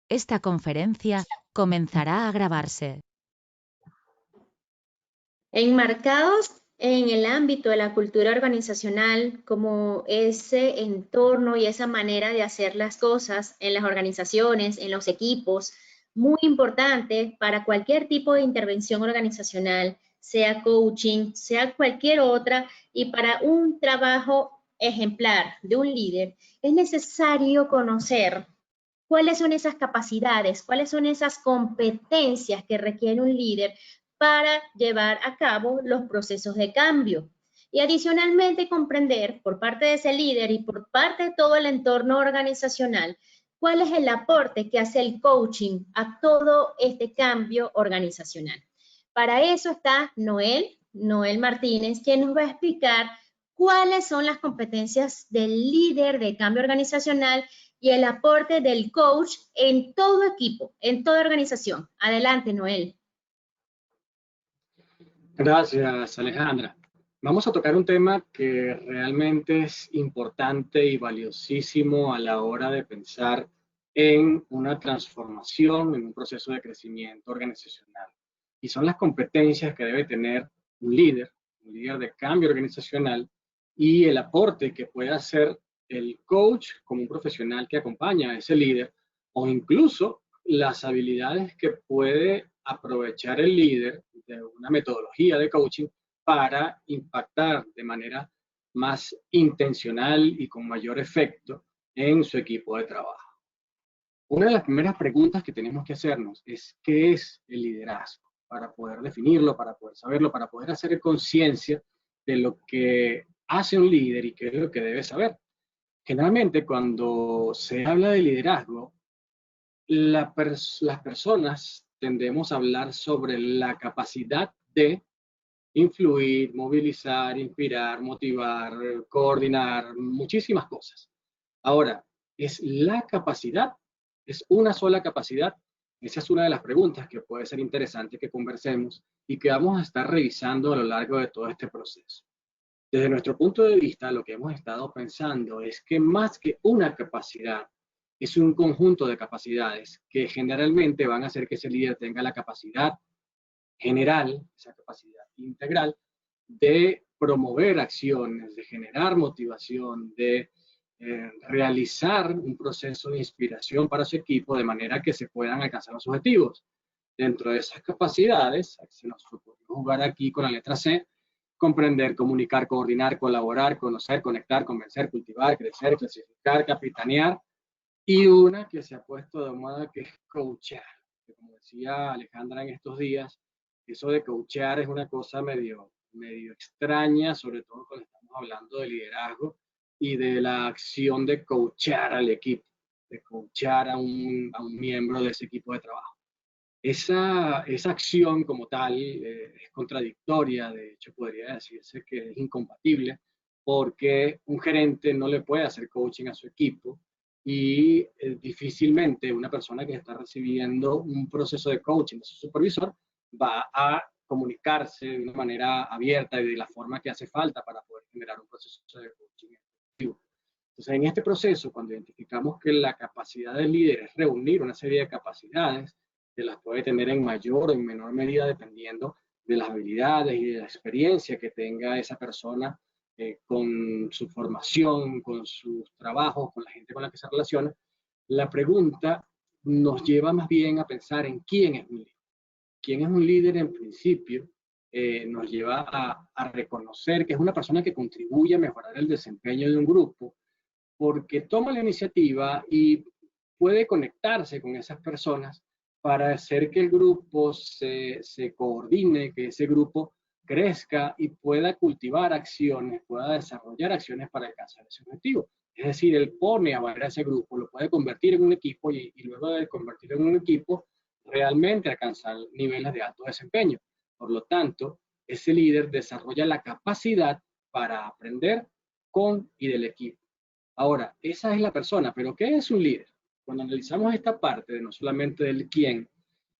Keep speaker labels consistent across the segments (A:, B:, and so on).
A: Esta conferencia comenzará a grabarse.
B: Enmarcados en el ámbito de la cultura organizacional, como ese entorno y esa manera de hacer las cosas en las organizaciones, en los equipos, muy importante para cualquier tipo de intervención organizacional, sea coaching, sea cualquier otra, y para un trabajo ejemplar de un líder, es necesario conocer cuáles son esas capacidades, cuáles son esas competencias que requiere un líder para llevar a cabo los procesos de cambio. Y adicionalmente comprender por parte de ese líder y por parte de todo el entorno organizacional cuál es el aporte que hace el coaching a todo este cambio organizacional. Para eso está Noel Martínez, quien nos va a explicar cuáles son las competencias del líder de cambio organizacional y el aporte del coach en todo equipo, en toda organización. Adelante, Noel.
C: Gracias, Alejandra. Vamos a tocar un tema que realmente es importante y valiosísimo a la hora de pensar en una transformación, en un proceso de crecimiento organizacional. Y son las competencias que debe tener un líder de cambio organizacional, y el aporte que puede hacer el coach como un profesional que acompaña a ese líder, o incluso las habilidades que puede aprovechar el líder de una metodología de coaching para impactar de manera más intencional y con mayor efecto en su equipo de trabajo. Una de las primeras preguntas que tenemos que hacernos es ¿qué es el liderazgo? Para poder definirlo, para poder saberlo, para poder hacer conciencia de lo que hace un líder y qué es lo que debe saber. Generalmente cuando se habla de liderazgo, las personas tendemos a hablar sobre la capacidad de influir, movilizar, inspirar, motivar, coordinar, muchísimas cosas. Ahora, ¿es la capacidad? ¿Es una sola capacidad? Esa es una de las preguntas que puede ser interesante que conversemos y que vamos a estar revisando a lo largo de todo este proceso. Desde nuestro punto de vista, lo que hemos estado pensando es que más que una capacidad, es un conjunto de capacidades que generalmente van a hacer que ese líder tenga la capacidad general, esa capacidad integral, de promover acciones, de generar motivación, de realizar un proceso de inspiración para su equipo de manera que se puedan alcanzar los objetivos. Dentro de esas capacidades, se nos ocurrió jugar aquí con la letra C: comprender, comunicar, coordinar, colaborar, conocer, conectar, convencer, cultivar, crecer, clasificar, capitanear, y una que se ha puesto de moda, que es coachar. Que como decía Alejandra en estos días, eso de coachar es una cosa medio extraña, sobre todo cuando estamos hablando de liderazgo y de la acción de coachar al equipo, de coachar a un miembro de ese equipo de trabajo. Esa acción como tal es contradictoria, de hecho podría decirse que es incompatible, porque un gerente no le puede hacer coaching a su equipo y difícilmente una persona que está recibiendo un proceso de coaching de su supervisor va a comunicarse de una manera abierta y de la forma que hace falta para poder generar un proceso de coaching efectivo. Entonces, en este proceso, cuando identificamos que la capacidad del líder es reunir una serie de capacidades, que las puede tener en mayor o en menor medida dependiendo de las habilidades y de la experiencia que tenga esa persona con su formación, con sus trabajos, con la gente con la que se relaciona, la pregunta nos lleva más bien a pensar en quién es un líder. ¿Quién es un líder en principio? Nos lleva a reconocer que es una persona que contribuye a mejorar el desempeño de un grupo, porque toma la iniciativa y puede conectarse con esas personas para hacer que el grupo se coordine, que ese grupo crezca y pueda cultivar acciones, pueda desarrollar acciones para alcanzar ese objetivo. Es decir, él pone a valer a ese grupo, lo puede convertir en un equipo y luego de convertirlo en un equipo, realmente alcanzar niveles de alto desempeño. Por lo tanto, ese líder desarrolla la capacidad para aprender con y del equipo. Ahora, esa es la persona, pero ¿qué es un líder? Cuando analizamos esta parte de no solamente del quién,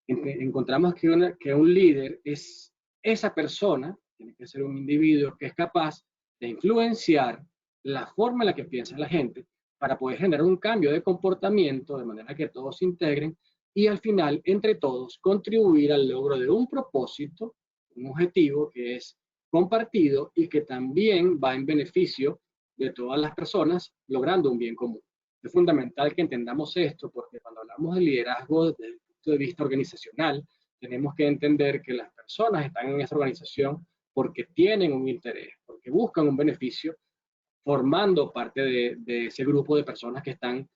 C: encontramos que un líder es esa persona, tiene que ser un individuo que es capaz de influenciar la forma en la que piensa la gente para poder generar un cambio de comportamiento de manera que todos se integren y al final, entre todos, contribuir al logro de un propósito, un objetivo que es compartido y que también va en beneficio de todas las personas, logrando un bien común. Es fundamental que entendamos esto porque cuando hablamos de liderazgo desde el punto de vista organizacional, tenemos que entender que las personas están en esa organización porque tienen un interés, porque buscan un beneficio, formando parte de ese grupo de personas que están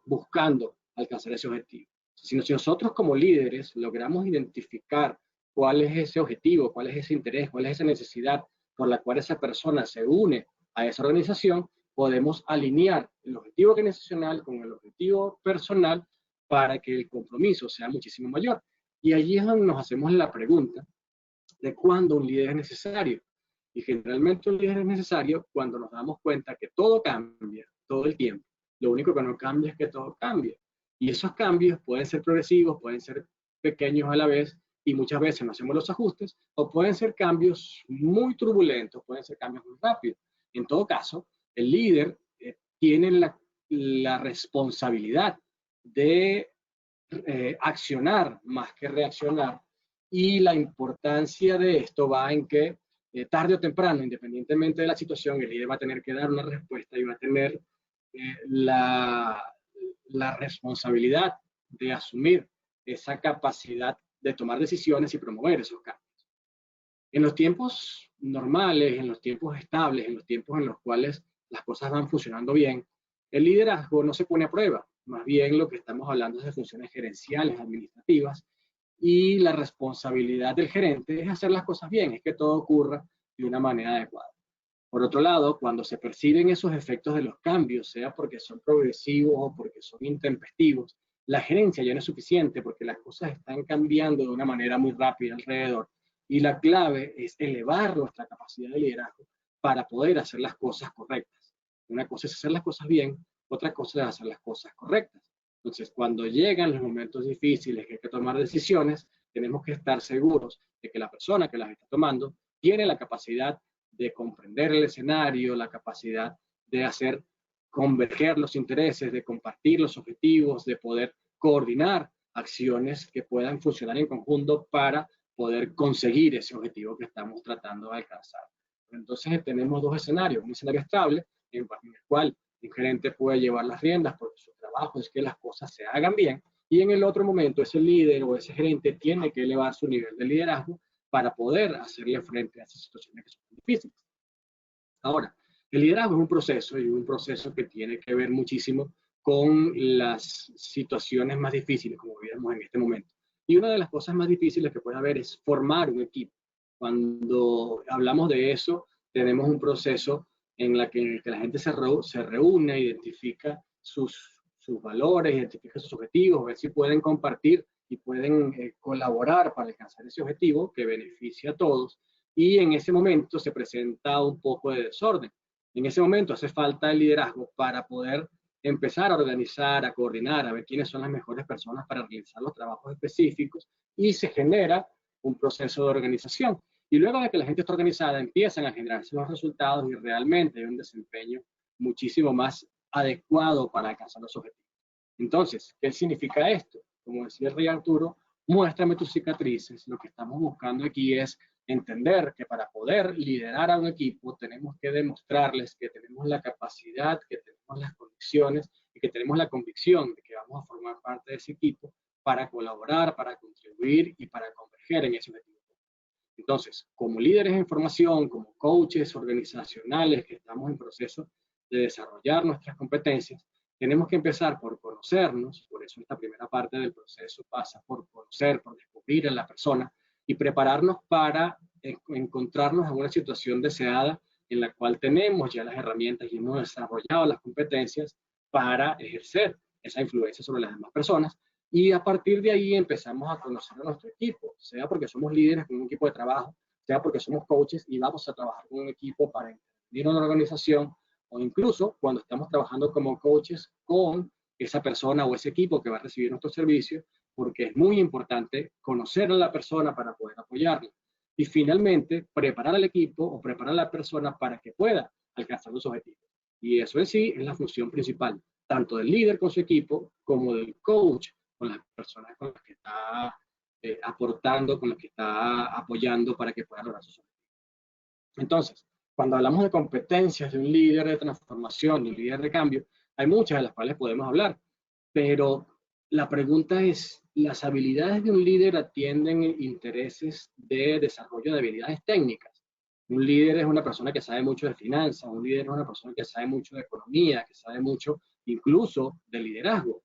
C: buscando alcanzar ese objetivo. Si nosotros como líderes logramos identificar cuál es ese objetivo, cuál es ese interés, cuál es esa necesidad por la cual esa persona se une a esa organización, podemos alinear el objetivo organizacional con el objetivo personal para que el compromiso sea muchísimo mayor. Y allí es donde nos hacemos la pregunta de cuándo un líder es necesario. Y generalmente un líder es necesario cuando nos damos cuenta que todo cambia todo el tiempo. Lo único que no cambia es que todo cambia. Y esos cambios pueden ser progresivos, pueden ser pequeños a la vez, y muchas veces no hacemos los ajustes, o pueden ser cambios muy turbulentos, pueden ser cambios muy rápidos. En todo caso, el líder tiene la responsabilidad de accionar más que reaccionar, y la importancia de esto va en que tarde o temprano, independientemente de la situación, el líder va a tener que dar una respuesta y va a tener la responsabilidad de asumir esa capacidad de tomar decisiones y promover esos cambios. En los tiempos normales, en los tiempos estables, en los tiempos en los cuales las cosas van funcionando bien, el liderazgo no se pone a prueba. Más bien lo que estamos hablando es de funciones gerenciales, administrativas, y la responsabilidad del gerente es hacer las cosas bien, es que todo ocurra de una manera adecuada. Por otro lado, cuando se perciben esos efectos de los cambios, sea porque son progresivos o porque son intempestivos, la gerencia ya no es suficiente porque las cosas están cambiando de una manera muy rápida alrededor, y la clave es elevar nuestra capacidad de liderazgo para poder hacer las cosas correctas. Una cosa es hacer las cosas bien, otra cosa es hacer las cosas correctas. Entonces, cuando llegan los momentos difíciles que hay que tomar decisiones, tenemos que estar seguros de que la persona que las está tomando tiene la capacidad de comprender el escenario, la capacidad de hacer converger los intereses, de compartir los objetivos, de poder coordinar acciones que puedan funcionar en conjunto para poder conseguir ese objetivo que estamos tratando de alcanzar. Entonces tenemos dos escenarios: un escenario estable en el cual el gerente puede llevar las riendas porque su trabajo es que las cosas se hagan bien, y en el otro momento ese líder o ese gerente tiene que elevar su nivel de liderazgo para poder hacerle frente a esas situaciones que son difíciles. Ahora, el liderazgo es un proceso, y un proceso que tiene que ver muchísimo con las situaciones más difíciles, como vemos en este momento. Y una de las cosas más difíciles que puede haber es formar un equipo. Cuando hablamos de eso, tenemos un proceso en el que la gente se reúne, identifica sus valores, identifica sus objetivos, ver si pueden compartir y pueden colaborar para alcanzar ese objetivo que beneficia a todos. Y en ese momento se presenta un poco de desorden. En ese momento hace falta el liderazgo para poder empezar a organizar, a coordinar, a ver quiénes son las mejores personas para realizar los trabajos específicos, y se genera un proceso de organización. Y luego de que la gente está organizada, empiezan a generarse los resultados y realmente hay un desempeño muchísimo más adecuado para alcanzar los objetivos. Entonces, ¿qué significa esto? Como decía el rey Arturo, muéstrame tus cicatrices. Lo que estamos buscando aquí es entender que para poder liderar a un equipo tenemos que demostrarles que tenemos la capacidad, que tenemos las condiciones y que tenemos la convicción de que vamos a formar parte de ese equipo para colaborar, para contribuir y para converger en ese objetivo. Entonces, como líderes en formación, como coaches organizacionales que estamos en proceso de desarrollar nuestras competencias, tenemos que empezar por conocernos. Por eso esta primera parte del proceso pasa por conocer, por descubrir a la persona y prepararnos para encontrarnos en una situación deseada en la cual tenemos ya las herramientas y hemos desarrollado las competencias para ejercer esa influencia sobre las demás personas. Y a partir de ahí empezamos a conocer a nuestro equipo, sea porque somos líderes con un equipo de trabajo, sea porque somos coaches y vamos a trabajar con un equipo para entender una organización, o incluso cuando estamos trabajando como coaches con esa persona o ese equipo que va a recibir nuestro servicio, porque es muy importante conocer a la persona para poder apoyarla. Y finalmente, preparar al equipo o preparar a la persona para que pueda alcanzar los objetivos. Y eso en sí es la función principal, tanto del líder con su equipo, como del coach con las personas con las que está aportando, con las que está apoyando para que puedan lograr sus objetivos. Entonces, cuando hablamos de competencias de un líder de transformación, de un líder de cambio, hay muchas de las cuales podemos hablar, pero la pregunta es, ¿las habilidades de un líder atienden intereses de desarrollo de habilidades técnicas? Un líder es una persona que sabe mucho de finanzas, un líder es una persona que sabe mucho de economía, que sabe mucho incluso de liderazgo.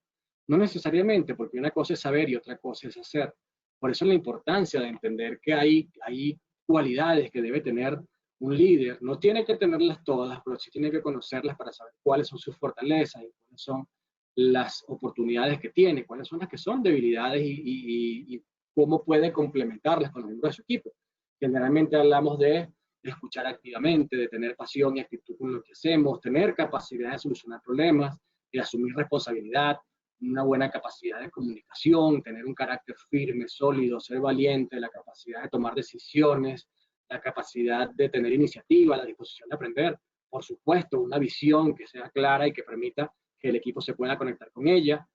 C: No necesariamente, porque una cosa es saber y otra cosa es hacer. Por eso la importancia de entender que hay cualidades que debe tener un líder. No tiene que tenerlas todas, pero sí tiene que conocerlas para saber cuáles son sus fortalezas y cuáles son las oportunidades que tiene, cuáles son las que son debilidades y cómo puede complementarlas con los miembros de su equipo. Generalmente hablamos de escuchar activamente, de tener pasión y actitud con lo que hacemos, tener capacidad de solucionar problemas, de asumir responsabilidad, una buena capacidad de comunicación, tener un carácter firme, sólido, ser valiente, la capacidad de tomar decisiones, la capacidad de tener iniciativa, la disposición de aprender, por supuesto, una visión que sea clara y que permita que el equipo se pueda conectar con ella.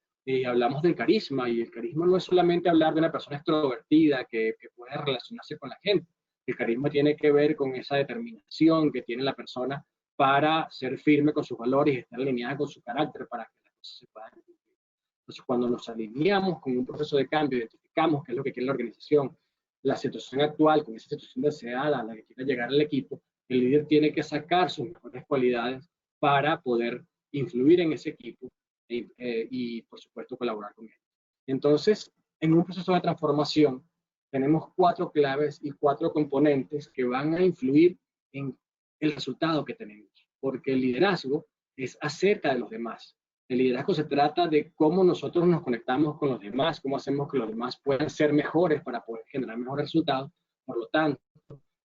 C: Hablamos del carisma, y el carisma no es solamente hablar de una persona extrovertida que puede relacionarse con la gente. El carisma tiene que ver con esa determinación que tiene la persona para ser firme con sus valores y estar alineada con su carácter para que las cosas se puedan cumplir. Entonces, cuando nos alineamos con un proceso de cambio, identificamos qué es lo que quiere la organización, la situación actual, con esa situación deseada a la que quiere llegar el equipo, el líder tiene que sacar sus mejores cualidades para poder influir en ese equipo y, por supuesto, colaborar con él. Entonces, en un proceso de transformación, tenemos 4 claves y 4 componentes que van a influir en el resultado que tenemos, porque el liderazgo es acerca de los demás. El liderazgo se trata de cómo nosotros nos conectamos con los demás, cómo hacemos que los demás puedan ser mejores para poder generar mejores resultados. Por lo tanto,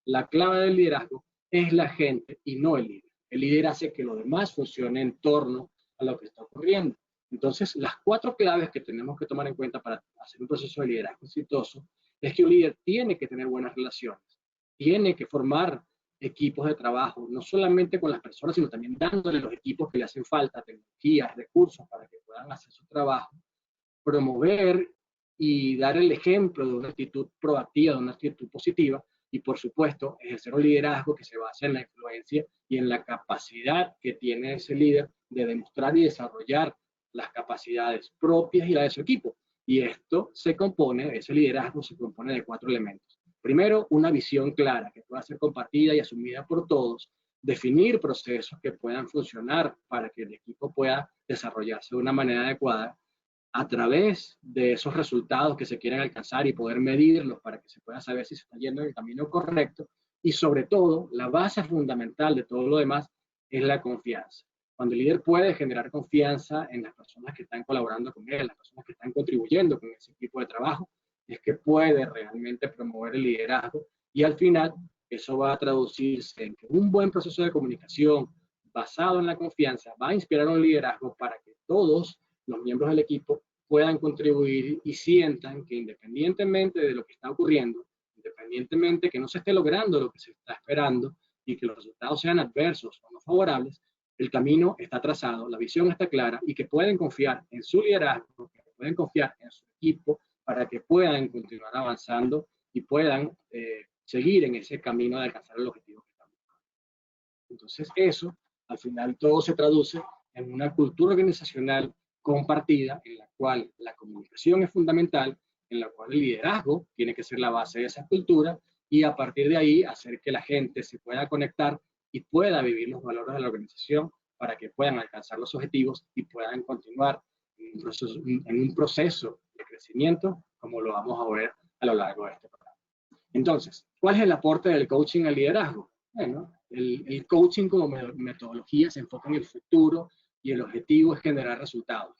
C: la clave del liderazgo es la gente y no el líder. El líder hace que los demás funcionen en torno a lo que está ocurriendo. Entonces, las 4 claves que tenemos que tomar en cuenta para hacer un proceso de liderazgo exitoso es que un líder tiene que tener buenas relaciones, tiene que formar equipos de trabajo, no solamente con las personas, sino también dándole los equipos que le hacen falta, tecnologías, recursos para que puedan hacer su trabajo, promover y dar el ejemplo de una actitud proactiva, de una actitud positiva, y por supuesto ejercer un liderazgo que se basa en la influencia y en la capacidad que tiene ese líder de demostrar y desarrollar las capacidades propias y las de su equipo. Y esto se compone, ese liderazgo se compone de 4 elementos. Primero, una visión clara que pueda ser compartida y asumida por todos, definir procesos que puedan funcionar para que el equipo pueda desarrollarse de una manera adecuada a través de esos resultados que se quieren alcanzar y poder medirlos para que se pueda saber si se está yendo en el camino correcto. Y sobre todo, la base fundamental de todo lo demás es la confianza. Cuando el líder puede generar confianza en las personas que están colaborando con él, las personas que están contribuyendo con ese equipo de trabajo, es que puede realmente promover el liderazgo y al final eso va a traducirse en que un buen proceso de comunicación basado en la confianza va a inspirar un liderazgo para que todos los miembros del equipo puedan contribuir y sientan que independientemente de lo que está ocurriendo, independientemente que no se esté logrando lo que se está esperando y que los resultados sean adversos o no favorables, el camino está trazado, la visión está clara y que pueden confiar en su liderazgo, que pueden confiar en su equipo para que puedan continuar avanzando y puedan seguir en ese camino de alcanzar el objetivo que están buscando. Entonces eso, al final todo se traduce en una cultura organizacional compartida en la cual la comunicación es fundamental, en la cual el liderazgo tiene que ser la base de esa cultura y a partir de ahí hacer que la gente se pueda conectar y pueda vivir los valores de la organización para que puedan alcanzar los objetivos y puedan continuar en un proceso de crecimiento como lo vamos a ver a lo largo de este programa. Entonces, ¿cuál es el aporte del coaching al liderazgo? Bueno, el coaching como metodología se enfoca en el futuro y el objetivo es generar resultados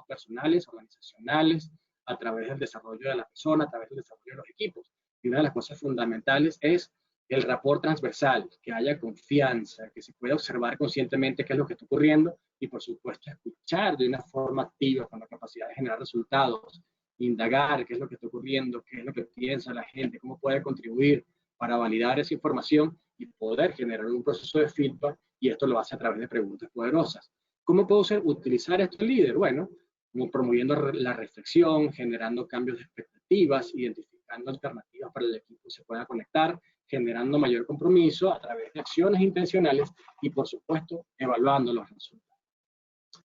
C: personales, organizacionales, a través del desarrollo de la persona, a través del desarrollo de los equipos. Y una de las cosas fundamentales es el rapport transversal, que haya confianza, que se pueda observar conscientemente qué es lo que está ocurriendo y, por supuesto, escuchar de una forma activa con la capacidad de generar resultados, indagar qué es lo que está ocurriendo, qué es lo que piensa la gente, cómo puede contribuir para validar esa información y poder generar un proceso de feedback y esto lo hace a través de preguntas poderosas. ¿Cómo puedo utilizar esto el líder? Bueno, como promoviendo la reflexión, generando cambios de expectativas, identificando alternativas para que el equipo se pueda conectar, generando mayor compromiso a través de acciones intencionales y, por supuesto, evaluando los resultados.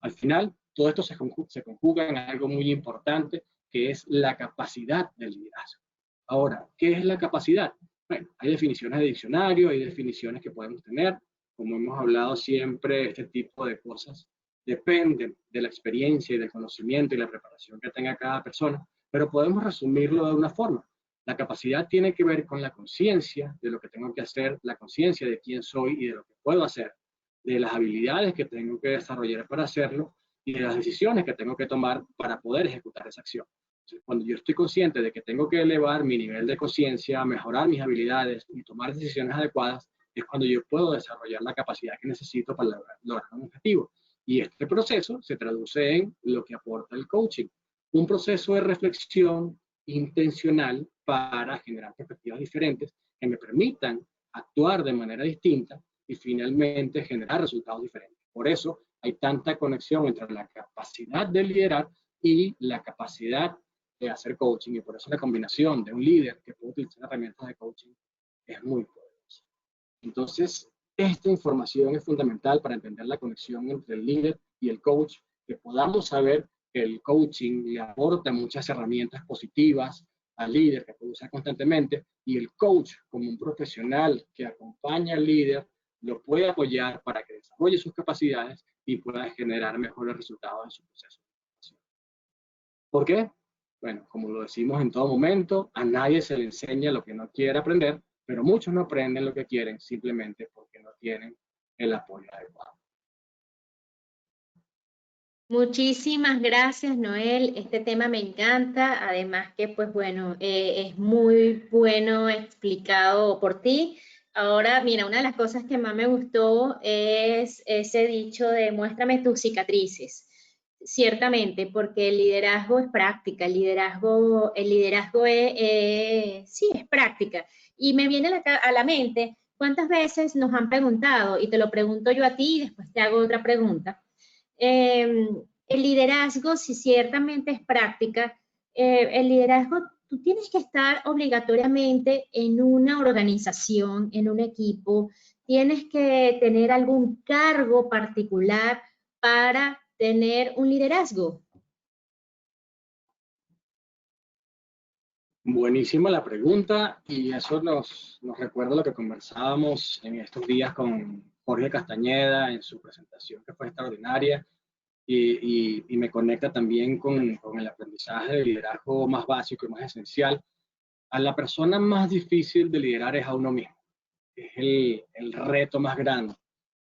C: Al final, todo esto se conjuga en algo muy importante, que es la capacidad del liderazgo. Ahora, ¿qué es la capacidad? Bueno, hay definiciones de diccionario, hay definiciones que podemos tener. Como hemos hablado siempre, este tipo de cosas dependen de la experiencia y del conocimiento y la preparación que tenga cada persona, pero podemos resumirlo de una forma. La capacidad tiene que ver con la conciencia de lo que tengo que hacer, la conciencia de quién soy y de lo que puedo hacer, de las habilidades que tengo que desarrollar para hacerlo y de las decisiones que tengo que tomar para poder ejecutar esa acción. Entonces, cuando yo estoy consciente de que tengo que elevar mi nivel de conciencia, mejorar mis habilidades y tomar decisiones adecuadas, es cuando yo puedo desarrollar la capacidad que necesito para lograr un objetivo. Y este proceso se traduce en lo que aporta el coaching, un proceso de reflexión intencional para generar perspectivas diferentes que me permitan actuar de manera distinta y finalmente generar resultados diferentes. Por eso hay tanta conexión entre la capacidad de liderar y la capacidad de hacer coaching, y por eso la combinación de un líder que puede utilizar herramientas de coaching es muy poderosa. Entonces, esta información es fundamental para entender la conexión entre el líder y el coach, que podamos saber que el coaching le aporta muchas herramientas positivas al líder que puede usar constantemente, y el coach, como un profesional que acompaña al líder, lo puede apoyar para que desarrolle sus capacidades y pueda generar mejores resultados en su proceso. ¿Por qué? Bueno, como lo decimos en todo momento, a nadie se le enseña lo que no quiere aprender, pero muchos no aprenden lo que quieren simplemente porque no tienen el apoyo adecuado.
B: Muchísimas gracias, Noel. Este tema me encanta, además que, pues bueno, es muy bueno explicado por ti. Ahora, mira, una de las cosas que más me gustó es ese dicho de muéstrame tus cicatrices. Ciertamente, porque el liderazgo es práctica, el liderazgo sí, es práctica. Y me viene a la mente, ¿cuántas veces nos han preguntado? Y te lo pregunto yo a ti y después te hago otra pregunta. El liderazgo, si ciertamente es práctica, el liderazgo, tú tienes que estar obligatoriamente en una organización, en un equipo, tienes que tener algún cargo particular para tener un liderazgo.
C: Buenísima la pregunta, y eso nos recuerda lo que conversábamos en estos días con Jorge Castañeda en su presentación, que fue extraordinaria, y me conecta también con el aprendizaje de liderazgo más básico y más esencial. A la persona más difícil de liderar es a uno mismo, es el reto más grande,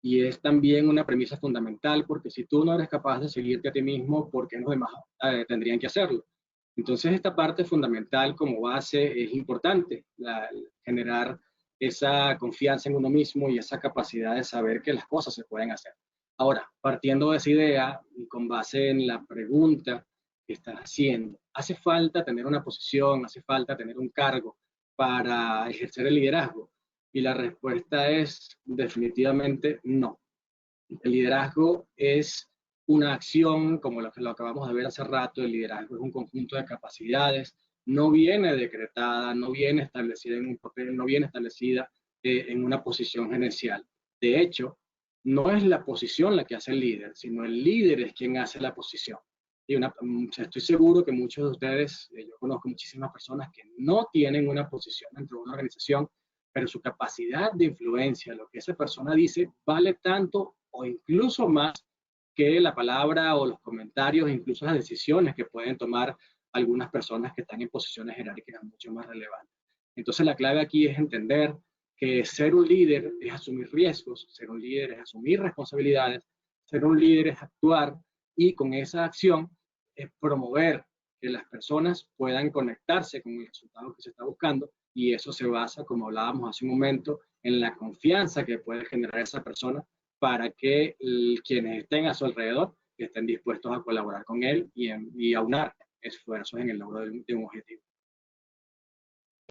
C: y es también una premisa fundamental, porque si tú no eres capaz de seguirte a ti mismo, ¿por qué los demás tendrían que hacerlo? Entonces, esta parte fundamental como base es importante, generar esa confianza en uno mismo y esa capacidad de saber que las cosas se pueden hacer. Ahora, partiendo de esa idea y con base en la pregunta que estás haciendo, ¿hace falta tener una posición, hace falta tener un cargo para ejercer el liderazgo? Y la respuesta es definitivamente no. El liderazgo es una acción, como lo que lo acabamos de ver hace rato. El liderazgo es un conjunto de capacidades, no viene decretada, no viene establecida en un papel, no viene establecida en una posición gerencial. De hecho, no es la posición la que hace el líder, sino el líder es quien hace la posición. Y estoy seguro que muchos de ustedes, yo conozco muchísimas personas que no tienen una posición dentro de una organización, pero su capacidad de influencia, lo que esa persona dice, vale tanto o incluso más que la palabra o los comentarios, incluso las decisiones que pueden tomar algunas personas que están en posiciones jerárquicas mucho más relevantes. Entonces la clave aquí es entender que ser un líder es asumir riesgos, ser un líder es asumir responsabilidades, ser un líder es actuar, y con esa acción es promover que las personas puedan conectarse con el resultado que se está buscando, y eso se basa, como hablábamos hace un momento, en la confianza que puede generar esa persona para que quienes estén a su alrededor estén dispuestos a colaborar con él y aunar esfuerzos en el logro de un objetivo.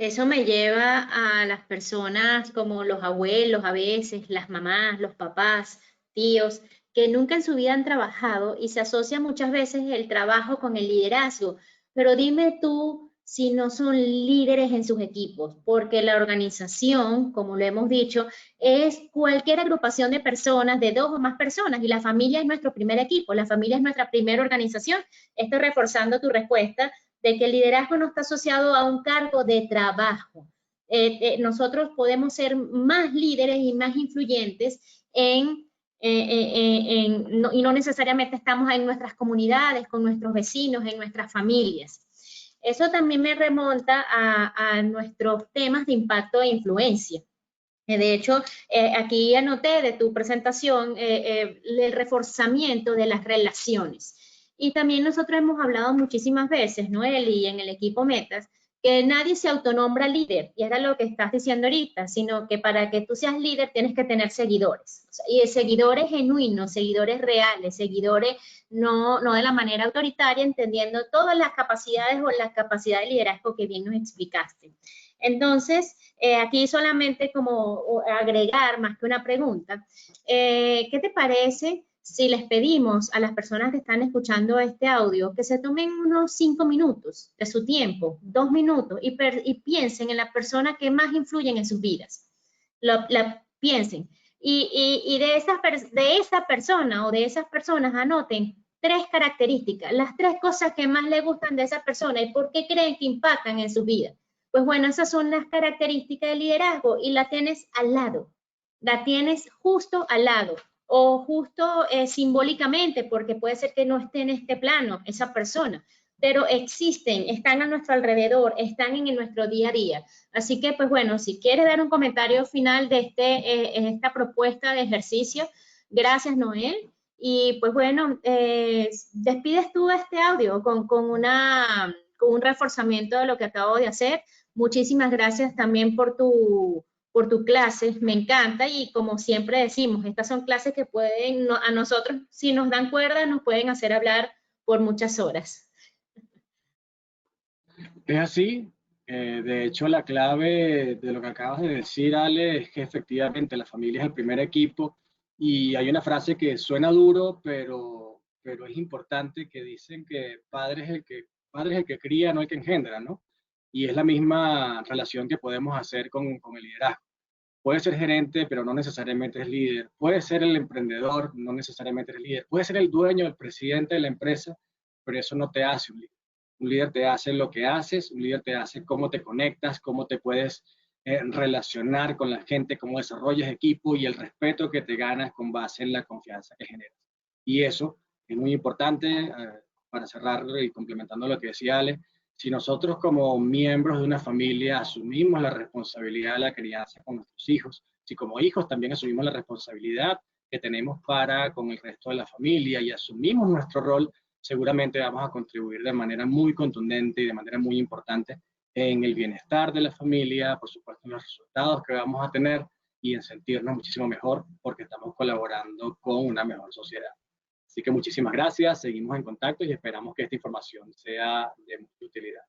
B: Eso me lleva a las personas como los abuelos a veces, las mamás, los papás, tíos, que nunca en su vida han trabajado y se asocia muchas veces el trabajo con el liderazgo. Pero dime tú si no son líderes en sus equipos, porque la organización, como lo hemos dicho, es cualquier agrupación de personas, de dos o más personas, y la familia es nuestro primer equipo, la familia es nuestra primera organización. Esto reforzando tu respuesta de que el liderazgo no está asociado a un cargo de trabajo. Nosotros podemos ser más líderes y más influyentes y no necesariamente estamos en nuestras comunidades, con nuestros vecinos, en nuestras familias. Eso también me remonta a nuestros temas de impacto e influencia. De hecho, aquí anoté de tu presentación el reforzamiento de las relaciones. Y también nosotros hemos hablado muchísimas veces, ¿no, Eli, en el equipo Metas, que nadie se autonombra líder, y era lo que estás diciendo ahorita, sino que para que tú seas líder tienes que tener seguidores. O sea, y seguidores genuinos, seguidores reales, seguidores no de la manera autoritaria, entendiendo todas las capacidades o la capacidad de liderazgo que bien nos explicaste. Entonces, aquí solamente como agregar más que una pregunta, ¿qué te parece si les pedimos a las personas que están escuchando este audio que se tomen unos 5 minutos de su tiempo, 2 minutos, y piensen en la persona que más influyen en sus vidas? Piensen. Y de esa persona o de esas personas anoten 3 características, las 3 cosas que más les gustan de esa persona y por qué creen que impactan en su vida. Pues bueno, esas son las características del liderazgo y la tienes al lado, la tienes justo al lado o justo simbólicamente, porque puede ser que no esté en este plano esa persona, pero existen, están a nuestro alrededor, están en nuestro día a día. Así que, pues bueno, si quieres dar un comentario final de esta propuesta de ejercicio, gracias, Noel. Y pues bueno, despides tú este audio con un reforzamiento de lo que acabo de hacer. Muchísimas gracias también por tu clase, me encanta, y como siempre decimos, estas son clases que pueden, a nosotros, si nos dan cuerda, nos pueden hacer hablar por muchas horas.
C: Es así. De hecho, la clave de lo que acabas de decir, Ale, es que efectivamente la familia es el primer equipo y hay una frase que suena duro, pero es importante, que dicen que padre es el que cría, no el que engendra, ¿no? Y es la misma relación que podemos hacer con el liderazgo. Puede ser gerente, pero no necesariamente es líder. Puede ser el emprendedor, no necesariamente es líder. Puede ser el dueño, el presidente de la empresa, pero eso no te hace un líder. Un líder te hace lo que haces, un líder te hace cómo te conectas, cómo te puedes relacionar con la gente, cómo desarrollas equipo y el respeto que te ganas con base en la confianza que generas. Y eso es muy importante para cerrar y complementando lo que decía Ale. Si nosotros como miembros de una familia asumimos la responsabilidad de la crianza con nuestros hijos, si como hijos también asumimos la responsabilidad que tenemos para con el resto de la familia y asumimos nuestro rol, seguramente vamos a contribuir de manera muy contundente y de manera muy importante en el bienestar de la familia, por supuesto en los resultados que vamos a tener y en sentirnos muchísimo mejor porque estamos colaborando con una mejor sociedad. Así que muchísimas gracias, seguimos en contacto y esperamos que esta información sea de mucha utilidad.